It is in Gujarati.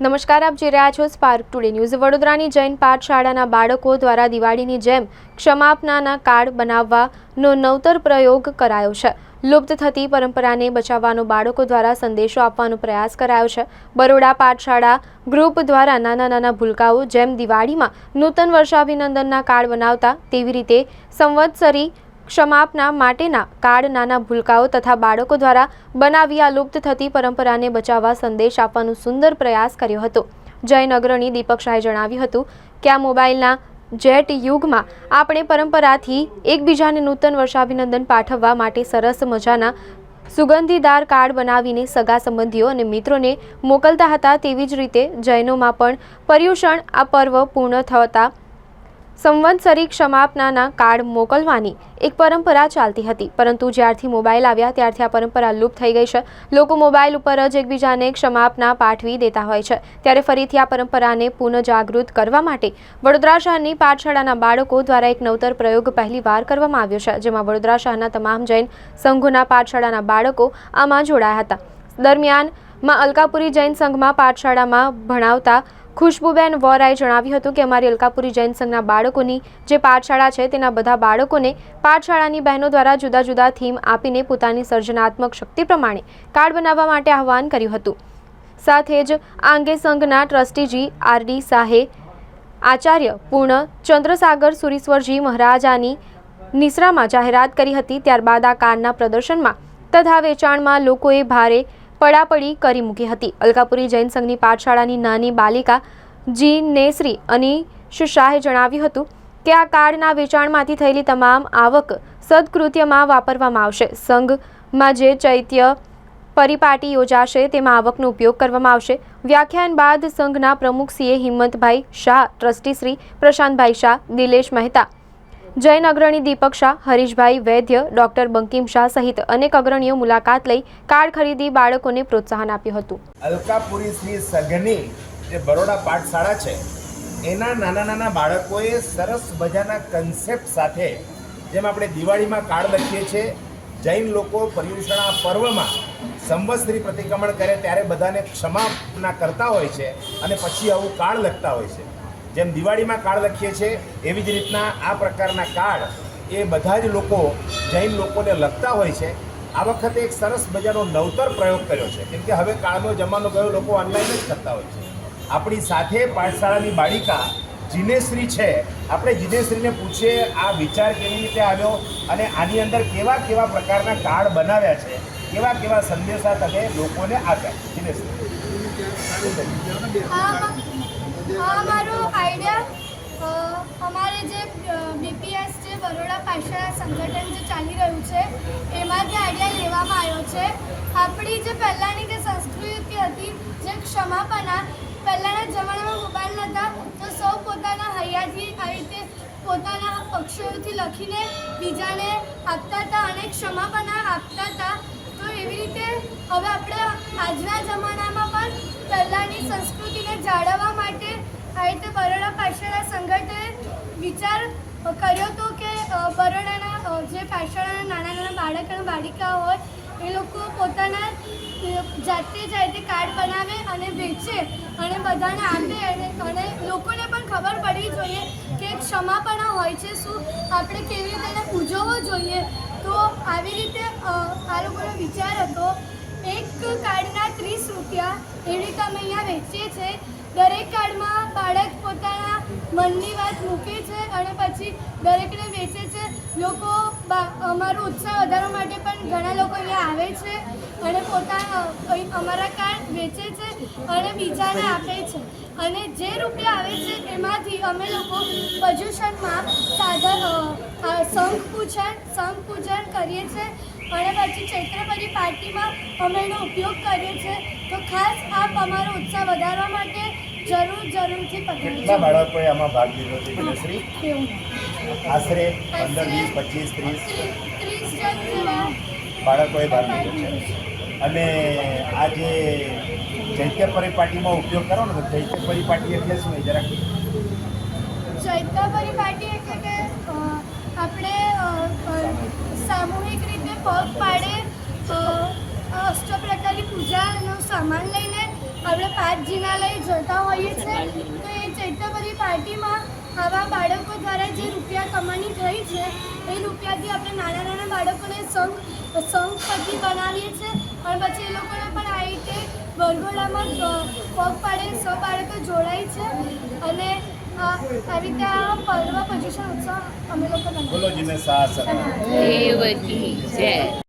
નમસ્કાર, આપ જોઈ રહ્યા છો સ્પાર્ક ટુડે ન્યૂઝ। વડોદરાની જૈન પાઠશાળાના બાળકો દ્વારા દિવાળીની જેમ ક્ષમાપનાના કાર્ડ બનાવવાનો નવતર પ્રયોગ કરાયો છે। લુપ્ત થતી પરંપરાને બચાવવાનો બાળકો દ્વારા સંદેશો આપવાનો પ્રયાસ કરાયો છે। બરોડા પાઠશાળા ગ્રુપ દ્વારા નાના ભૂલકાઓ જેમ દિવાળીમાં નૂતન વર્ષાભિનંદનના કાર્ડ બનાવતા તેવી રીતે સંવત્સરી ક્ષમાપના માટેના કાર્ડ નાના ભૂલકાઓ તથા બાળકો દ્વારા બનાવી આ લુપ્ત થતી પરંપરાને બચાવવા સંદેશ આપવાનો સુંદર પ્રયાસ કર્યો હતો। જૈન અગ્રણી દીપક શાહે જણાવ્યું હતું કે આ મોબાઈલના જેટ યુગમાં આપણે પરંપરાથી એકબીજાને નૂતન વર્ષાભિનંદન પાઠવવા માટે સરસ મજાના સુગંધીદાર કાર્ડ બનાવીને સગા સંબંધીઓ અને મિત્રોને મોકલતા હતા। તેવી જ રીતે જૈનોમાં પણ પર્યુષણ આ પર્વ પૂર્ણ થતા સંવત્સરી ક્ષમાપનાના કાર્ડ મોકલવાની એક પરંપરા ચાલતી હતી, પરંતુ જ્યારથી મોબાઈલ આવ્યા ત્યારથી આ પરંપરા લુપ્ત થઈ ગઈ છે। લોકો મોબાઈલ ઉપર જ એકબીજાને ક્ષમાપના પાઠવી દેતા હોય છે, ત્યારે ફરીથી આ પરંપરાને પુનઃ જાગૃત કરવા માટે વડોદરા શહેરની પાઠશાળાના બાળકો દ્વારા એક નવતર પ્રયોગ પહેલીવાર કરવામાં આવ્યો છે, જેમાં વડોદરા શહેરના તમામ જૈન સંઘોના પાઠશાળાના બાળકો આમાં જોડાયા હતા। દરમિયાનમાં અલકાપુરી જૈન સંઘમાં પાઠશાળામાં ભણાવતા ખુશ્બુબેન વોરાએ જણાવ્યું હતું કે અમારી અલકાપુરી જૈન સંઘના બાળકોની જે પાઠશાળા છે તેના બધા બાળકોને પાઠશાળાની બહેનો દ્વારા જુદા જુદા થીમ આપીને પોતાની સર્જનાત્મક શક્તિ પ્રમાણે કાર્ડ બનાવવા માટે આહવાન કર્યું હતું। સાથે જ આ અંગે સંઘના ટ્રસ્ટીજી આર.ડી. શાહે આચાર્ય પૂર્ણ ચંદ્રસાગર સુરીશ્વરજી મહારાજાની નિશ્રામાં જાહેરાત કરી હતી। ત્યારબાદ આ કાર્ડના પ્રદર્શનમાં તથા વેચાણમાં લોકોએ ભારે પડાપડી કરી મૂકી હતી। અલકાપુરી જૈન સંઘની પાઠશાળાની નાની બાલિકા જીનેશ્રી અનીશ શાહે જણાવ્યું હતું કે આ કાર્ડના વેચાણમાંથી થયેલી તમામ આવક સદકૃત્યમાં વાપરવામાં આવશે। સંઘમાં જે ચૈત્ય પરિપાટી યોજાશે તેમાં આવકનો ઉપયોગ કરવામાં આવશે। વ્યાખ્યાન બાદ સંઘના પ્રમુખ સીએ હિંમતભાઈ શાહ, ટ્રસ્ટી શ્રી પ્રશાંતભાઈ શાહ, દિલેશ મહેતા, જૈન અગ્રણી દીપક શાહ, હરીશભાઈ વૈદ્ય, ડોક્ટર બંકિમ શાહ સહિત અનેક અગ્રણીઓ મુલાકાત લઈ કાર્ડ ખરીદી બાળકોને પ્રોત્સાહન આપ્યું હતું। અલકાપુરી શ્રી સંઘની જે બરોડા પાઠશાળા છે એના નાના બાળકોએ સરસ મજાના કન્સેપ્ટ સાથે, જેમ આપણે દિવાળીમાં કાર્ડ લખીએ છીએ, જૈન લોકો પર્યુષણા પર્વમાં સંવત્સરી પ્રતિક્રમણ કરે ત્યારે બધાને ક્ષમાપના કરતા હોય છે અને પછી આવું કાર્ડ લખતા હોય છે। જેમ દિવાળીમાં કાર્ડ લખીએ છીએ એવી જ રીતના આ પ્રકારના કાર્ડ એ બધા જ લોકો જૈન લોકોને લખતા હોય છે। આ વખતે એક સરસ મજાનો નવતર પ્રયોગ કર્યો છે, કેમ કે હવે કાળનો જમાનો ગયો, લોકો ઓનલાઈન જ કરતા હોય છે। આપણી સાથે પાઠશાળાની બાળિકા જીનેશ્રી છે, આપણે જીનેશ્રીને પૂછીએ આ વિચાર કેવી રીતે આવ્યો અને આની અંદર કેવા કેવા પ્રકારના કાર્ડ બનાવ્યા છે, કેવા કેવા સંદેશા તમે લોકોને આપ્યા। જીનેશ્રી, અમારો આઈડિયા અમારે જે બીપીએસ જે બરોડા પાઠશાળા સંગઠન જે ચાલી રહ્યું છે એમાંથી આઈડિયા લેવામાં આવ્યો છે। આપણી જે પહેલાંની જે સંસ્કૃતિ હતી, જે ક્ષમાપના, પહેલાંના જમાનામાં મોબાઈલ નહોતા તો સૌ પોતાના હૈયાથી આવી રીતે પોતાના અક્ષરોથી લખીને બીજાને આપતા હતા અને ક્ષમાપના આપતા હતા। તો એવી રીતે હવે આપણે આજના જમાનામાં પણ પહેલાંની સંસ્કૃતિને જાળવવા માટે આ રીતે બરોડા પાઠશાળા સંગઠને વિચાર કર્યો હતો કે બરોડાના જે પાઠશાળાના નાના બાળક અને બાળિકા હોય એ લોકો પોતાના જાતે કાર્ડ બનાવે અને વેચે અને બધાને આપે અને લોકોને પણ ખબર પડવી જોઈએ કે ક્ષમાપણા હોય છે શું, આપણે કેવી રીતે એને ઉજવવો જોઈએ। તો આવી રીતે આ લોકોનો વિચાર હતો। એક કાર્ડના 30 રૂપિયા એવી રીતે અમે અહીંયા વેચીએ છીએ। દરેક કાર્ડમાં બાળક પોતાના મનની વાત મૂકે છે અને પછી દરેકને વેચે છે। લોકો અમારો ઉત્સાહ વધારવા માટે પણ ઘણા લોકો અહીંયા આવે છે અને પોતાના અમારા કાર્ડ વેચે છે અને બીજાને આપે છે અને જે રૂપિયા આવે છે એમાંથી અમે લોકો પર્યુષણમાં શંખ પૂજન કરીએ છીએ અને પછી ચૈત્ર પરિપાટીમાં અમે એનો ઉપયોગ કરીએ છીએ। તો ખાસ આપ અમારો ઉત્સાહ વધારવા માટે જરૂરથી પધારજો। કેટલા બાળકોએ આમાં ભાગ લીધો છે જીનેશ્રી? આશરે 15, 20, 25, 30 બાળકોએ ભાગ લીધો છે। અને આ જે ચૈત્ય પરિપાટીમાં ઉપયોગ કરો ને, તો ચૈત્ય પરિપાટી એટલે શું એ જરાક? ચૈત્ય પરિપાટી એટલે કે આપણે સામૂહિક રીતે પગ પાડે અષ્ટપ્રકારની પૂજાનો સામાન લઈને આપણે 5 જિનાલય જતા હોઈએ છીએ. તો એ ચૈત્યભરી પાર્ટીમાં આવા બાળકો દ્વારા જે રૂપિયા કમાણી થઈ છે એ રૂપિયાથી આપણે નાના નાના બાળકોને સંઘપતિ બનાવીએ છીએ અને પછી એ લોકોને પણ આ રીતે વરઘોડામાં પગ પાડે બાળકો જોડાય છે અને આવી રીતે આ પર્વ પ્રદૂષણ ઉત્સવ અમે લોકો બોલો જીને સાહસ દેવકી જય.